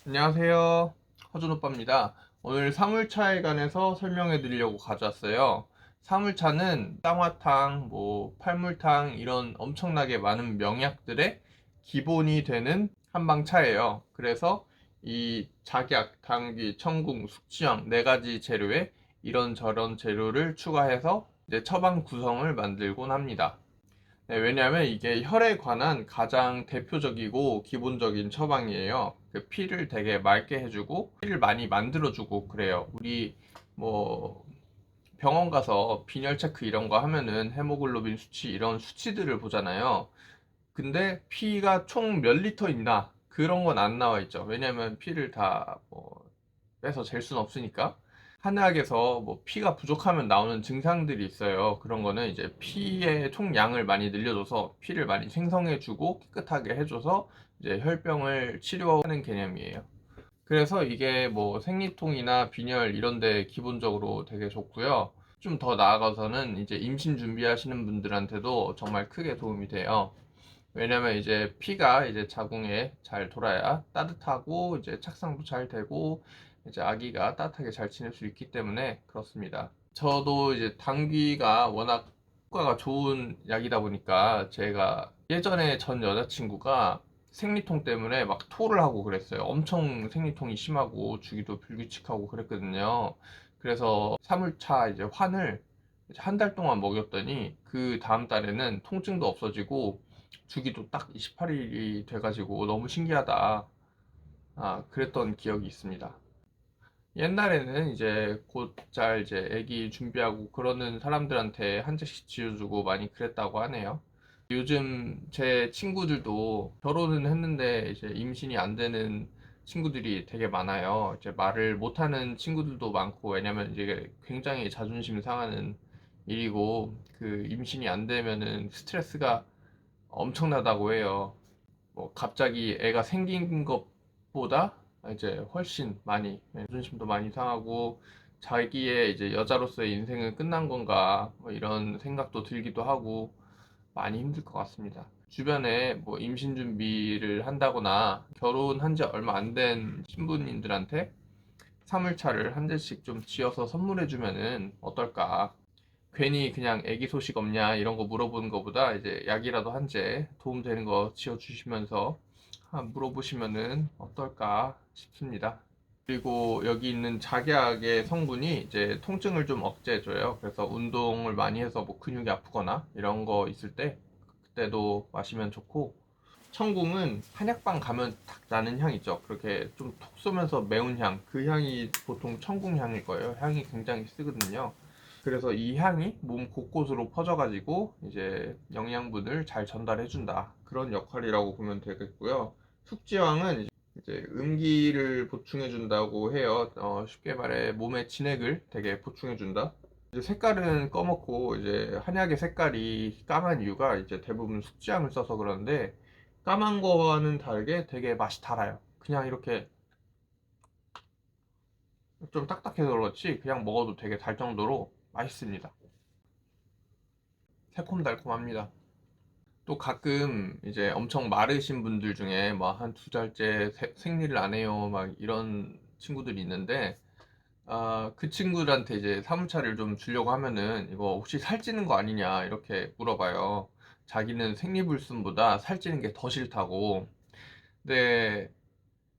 안녕하세요. 허준 오빠입니다. 오늘 사물차에 관해서 설명해 드리려고 가져왔어요. 사물차는 쌍화탕, 팔물탕 이런 엄청나게 많은 명약들의 기본이 되는 한방차예요. 그래서 이 작약, 당귀, 청궁, 숙취향 네 가지 재료에 이런저런 재료를 추가해서 이제 처방 구성을 만들곤 합니다. 네, 왜냐하면 이게 혈에 관한 가장 대표적이고 기본적인 처방이에요. 그 피를 되게 맑게 해주고 피를 많이 만들어주고 그래요. 우리 뭐 병원 가서 빈혈 체크 이런 거 하면은 헤모글로빈 수치 이런 수치들을 보잖아요. 근데 피가 총 몇 리터 있나 그런 건 안 나와 있죠. 왜냐하면 피를 다뭐 빼서 잴 수는 없으니까. 한의학에서 피가 부족하면 나오는 증상들이 있어요. 그런 거는 이제 피의 총량을 많이 늘려줘서 피를 많이 생성해주고 깨끗하게 해줘서 이제 혈병을 치료하는 개념이에요. 그래서 이게 생리통이나 빈혈 이런 데 기본적으로 되게 좋고요. 좀 더 나아가서는 이제 임신 준비하시는 분들한테도 정말 크게 도움이 돼요. 왜냐면 이제 피가 이제 자궁에 잘 돌아야 따뜻하고 이제 착상도 잘 되고 이제 아기가 따뜻하게 잘 지낼 수 있기 때문에 그렇습니다. 저도 이제 당귀가 워낙 효과가 좋은 약이다 보니까 제가 예전에 전 여자친구가 생리통 때문에 막 토를 하고 그랬어요. 엄청 생리통이 심하고 주기도 불규칙하고 그랬거든요. 그래서 사물차 이제 환을 한 달 동안 먹였더니 그 다음 달에는 통증도 없어지고 주기도 딱 28일이 돼가지고 너무 신기하다. 그랬던 기억이 있습니다. 옛날에는 이제 곧잘 이제 아기 준비하고 그러는 사람들한테 한 잔씩 지어주고 많이 그랬다고 하네요. 요즘 제 친구들도 결혼은 했는데 이제 임신이 안 되는 친구들이 되게 많아요. 이제 말을 못하는 친구들도 많고, 왜냐면 이게 굉장히 자존심 상하는 일이고, 그 임신이 안 되면은 스트레스가 엄청나다고 해요. 갑자기 애가 생긴 것보다 이제 훨씬 많이 자존심도 많이 상하고 자기의 이제 여자로서의 인생은 끝난 건가 이런 생각도 들기도 하고 많이 힘들 것 같습니다. 주변에 임신 준비를 한다거나 결혼한 지 얼마 안 된 신부님들한테 사물차를 한 대씩 좀 지어서 선물해 주면은 어떨까? 괜히 그냥 애기 소식 없냐 이런 거 물어보는 것보다 이제 약이라도 한 제 도움되는 거 지어주시면서 물어보시면은 어떨까 싶습니다. 그리고 여기 있는 작약의 성분이 이제 통증을 좀 억제해줘요. 그래서 운동을 많이 해서 근육이 아프거나 이런 거 있을 때 그때도 마시면 좋고, 청궁은 한약방 가면 딱 나는 향 있죠. 그렇게 좀 톡 쏘면서 매운 향, 그 향이 보통 청궁 향일 거예요. 향이 굉장히 쓰거든요. 그래서 이 향이 몸 곳곳으로 퍼져가지고 이제 영양분을 잘 전달해준다. 그런 역할이라고 보면 되겠고요. 숙지황은 이제 음기를 보충해준다고 해요. 쉽게 말해 몸의 진액을 되게 보충해준다. 이제 색깔은 검었고 이제 한약의 색깔이 까만 이유가 이제 대부분 숙지향을 써서 그런데, 까만 거와는 다르게 되게 맛이 달아요. 그냥 이렇게 좀 딱딱해서 그렇지 그냥 먹어도 되게 달 정도로 맛있습니다. 새콤달콤합니다. 또 가끔 이제 엄청 마르신 분들 중에 한 두 달째 생리를 안 해요 막 이런 친구들이 있는데, 그 친구들한테 이제 사물차를 좀 주려고 하면은 이거 혹시 살찌는 거 아니냐 이렇게 물어봐요. 자기는 생리불순보다 살찌는 게 더 싫다고. 근데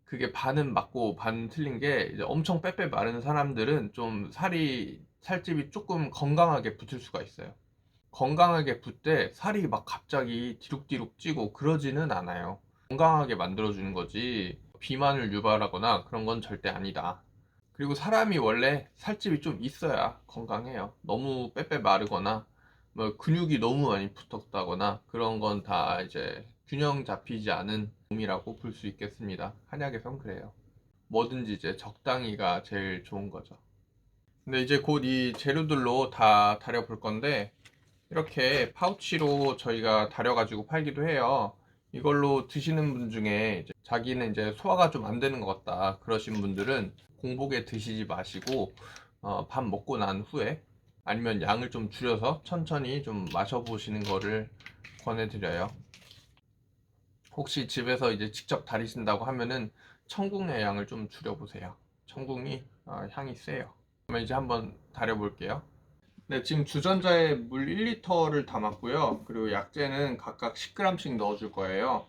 그게 반은 맞고 반은 틀린 게, 이제 엄청 빼빼 마른 사람들은 좀 살집이 조금 건강하게 붙을 수가 있어요. 건강하게 붙때 살이 막 갑자기 디룩디룩 찌고 그러지는 않아요. 건강하게 만들어주는 거지 비만을 유발하거나 그런 건 절대 아니다. 그리고 사람이 원래 살집이 좀 있어야 건강해요. 너무 빼빼 마르거나 근육이 너무 많이 붙었다거나 그런 건 다 이제 균형 잡히지 않은 몸이라고 볼 수 있겠습니다. 한약에선 그래요. 뭐든지 이제 적당히가 제일 좋은 거죠. 근데 이제 곧 이 재료들로 다 다려 볼 건데, 이렇게 파우치로 저희가 다려가지고 팔기도 해요. 이걸로 드시는 분 중에 이제 자기는 이제 소화가 좀 안 되는 것 같다 그러신 분들은 공복에 드시지 마시고 밥 먹고 난 후에 아니면 양을 좀 줄여서 천천히 좀 마셔보시는 거를 권해드려요. 혹시 집에서 이제 직접 다리신다고 하면은 청궁의 양을 좀 줄여보세요. 청궁이 향이 세요. 그러면 이제 한번 달여볼게요. 네, 지금 주전자에 물 1리터를 담았고요. 그리고 약재는 각각 10g씩 넣어줄 거예요.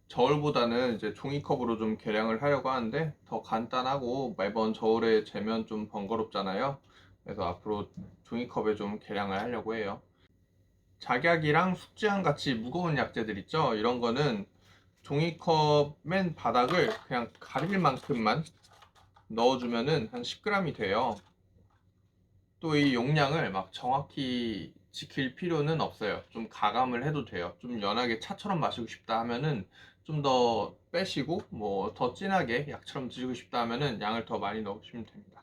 저울보다는 이제 종이컵으로 좀 계량을 하려고 하는데 더 간단하고 매번 저울에 재면 좀 번거롭잖아요. 그래서 앞으로 종이컵에 좀 계량을 하려고 해요. 작약이랑 숙지향 같이 무거운 약재들 있죠? 이런 거는 종이컵 맨 바닥을 그냥 가릴 만큼만 넣어주면은 한 10g이 돼요. 또 이 용량을 막 정확히 지킬 필요는 없어요. 좀 가감을 해도 돼요. 좀 연하게 차처럼 마시고 싶다 하면은 좀 더 빼시고 뭐 더 진하게 약처럼 드시고 싶다 하면은 양을 더 많이 넣으시면 됩니다.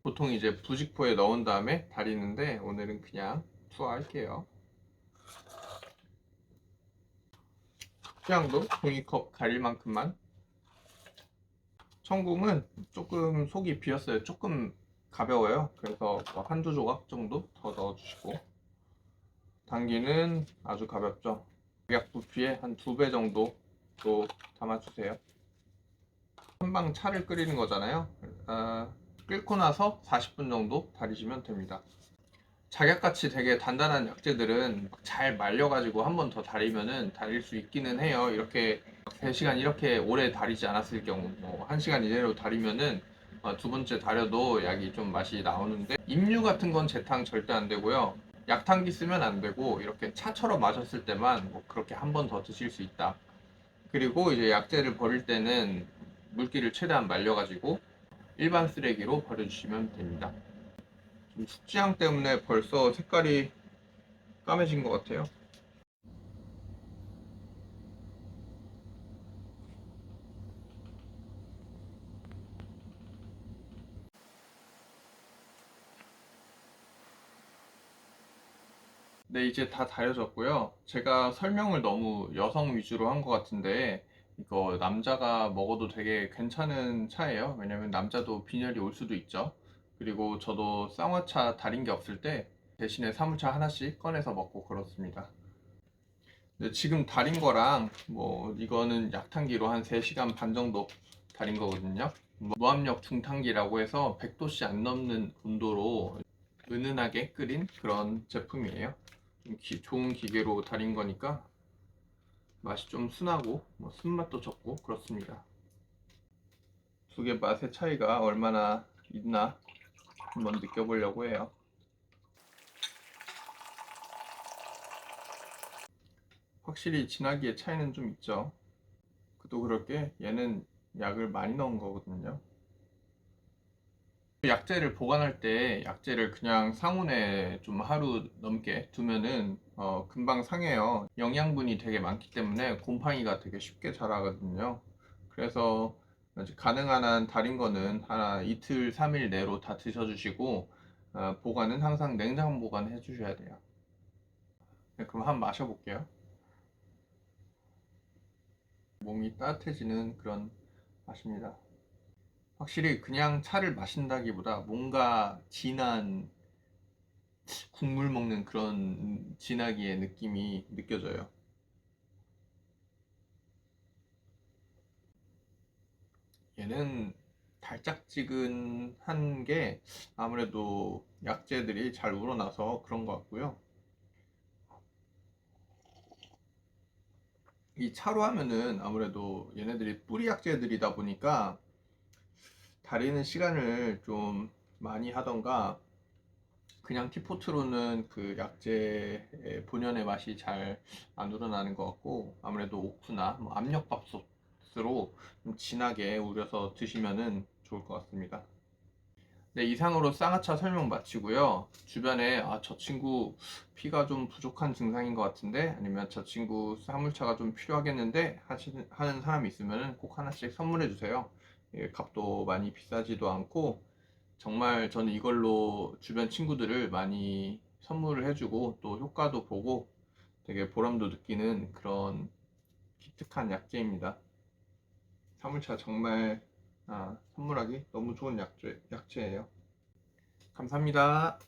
보통 이제 부직포에 넣은 다음에 달이는데 오늘은 그냥 투하할게요. 취향도 종이컵 가릴 만큼만. 청궁은 조금 속이 비었어요. 조금 가벼워요. 그래서 뭐 한두 조각 정도 더 넣어주시고, 당기는 아주 가볍죠. 약 부피의 한 2배 정도 또 담아주세요. 한방 차를 끓이는 거잖아요. 끓고 나서 40분 정도 달이시면 됩니다. 작약같이 되게 단단한 약재들은 잘 말려가지고 한 번 더 달이면은 달일 수 있기는 해요. 이렇게 3시간 이렇게 오래 달이지 않았을 경우, 뭐 1시간 이내로 달이면은 두 번째 달여도 약이 좀 맛이 나오는데, 임류 같은 건 재탕 절대 안 되고요. 약탕기 쓰면 안 되고, 이렇게 차처럼 마셨을 때만 뭐 그렇게 한 번 더 드실 수 있다. 그리고 이제 약재를 버릴 때는 물기를 최대한 말려가지고 일반 쓰레기로 버려주시면 됩니다. 숙지향 때문에 벌써 색깔이 까매진 것 같아요. 네, 이제 다 달여졌고요. 제가 설명을 너무 여성 위주로 한 것 같은데, 이거 남자가 먹어도 되게 괜찮은 차예요. 왜냐면 남자도 빈혈이 올 수도 있죠. 그리고 저도 쌍화차 달인 게 없을 때 대신에 사무차 하나씩 꺼내서 먹고 그렇습니다. 근데 지금 달인 거랑 뭐 이거는 약탕기로 한 3시간 반 정도 달인 거거든요. 무압력 중탕기라고 해서 100도씨 안 넘는 온도로 은은하게 끓인 그런 제품이에요. 좀 좋은 기계로 달인 거니까 맛이 좀 순하고 뭐 쓴맛도 적고 그렇습니다. 두 개 맛의 차이가 얼마나 있나 한번 느껴보려고 해요. 확실히 진하기의 차이는 좀 있죠. 그도 그럴 게 얘는 약을 많이 넣은 거거든요. 약재를 보관할 때 약재를 그냥 상온에 좀 하루 넘게 두면은 금방 상해요. 영양분이 되게 많기 때문에 곰팡이가 되게 쉽게 자라거든요. 그래서 이제 가능한 한 달인 거는 하나 이틀 3일 내로 다 드셔주시고, 보관은 항상 냉장 보관해 주셔야 돼요. 네, 그럼 한번 마셔볼게요. 몸이 따뜻해지는 그런 맛입니다. 확실히 그냥 차를 마신다기보다 뭔가 진한 국물 먹는 그런 진하기의 느낌이 느껴져요. 얘는 달짝지근한 게 아무래도 약재들이 잘 우러나서 그런 것 같고요. 이 차로 하면은 아무래도 얘네들이 뿌리 약재들이다 보니까 달이는 시간을 좀 많이 하던가, 그냥 티포트로는 그 약재의 본연의 맛이 잘 안 우러나는 것 같고, 아무래도 오크나 뭐 압력밥솥으로 좀 진하게 우려서 드시면은 좋을 것 같습니다. 네, 이상으로 쌍화차 설명 마치고요. 주변에 저 친구 피가 좀 부족한 증상인 것 같은데, 아니면 저 친구 사물차가 좀 필요하겠는데 하는 사람이 있으면 꼭 하나씩 선물해 주세요. 값도 많이 비싸지도 않고, 정말 저는 이걸로 주변 친구들을 많이 선물을 해주고 또 효과도 보고 되게 보람도 느끼는 그런 기특한 약재입니다. 사물차 정말 선물하기 너무 좋은 약재예요. 감사합니다.